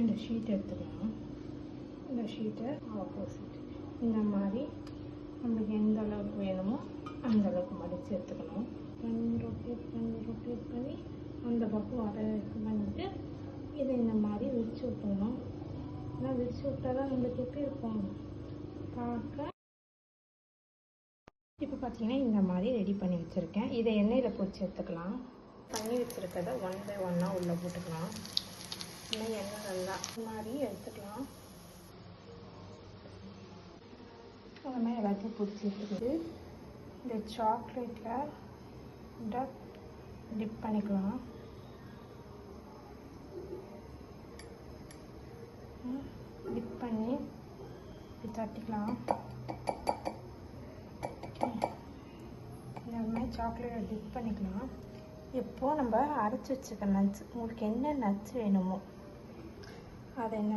இந்த ஷீட் எடுத்துக்கலாம். இந்த ஷீட்டை ஆப்போசிட் இந்த மாதிரி நம்மளுக்கு எந்த அளவுக்கு வேணுமோ அந்த அளவுக்கு மடித்து எடுத்துக்கணும். ரொட்டேட் பண்ணி அந்த பக்கம் வர பண்ணிவிட்டு இதை இந்த மாதிரி விரிச்சு விட்டுணும். ஆனால் விரிச்சு விட்டா தான் நம்மளுக்கு எப்படி இருக்கும் பார்க்க. இப்போ பார்த்தீங்கன்னா இந்த மாதிரி ரெடி பண்ணி வச்சுருக்கேன். இதை எண்ணெயில் பொரிச்சு எடுத்துக்கலாம். பண்ணி வச்சுருக்கதை 1 by 1 உள்ளே போட்டுக்கலாம். இன்னும் எண்ணெய் நல்லா இந்த மாதிரி எடுத்துக்கலாம். அந்த மாதிரி எல்லாத்தையும் பிடிச்சி எடுத்துக்கிட்டு இந்த சாக்லேட்டில் டிப் பண்ணிக்கலாம். டிப் பண்ணி இப்படி தட்டிக்கலாம். இந்த மாதிரி சாக்லேட்டை டிப் பண்ணிக்கலாம். இப்போது நம்ம அரைச்சி வச்சுக்க நட்ஸ், உங்களுக்கு என்ன நட்ஸ் வேணுமோ அதை நம்ம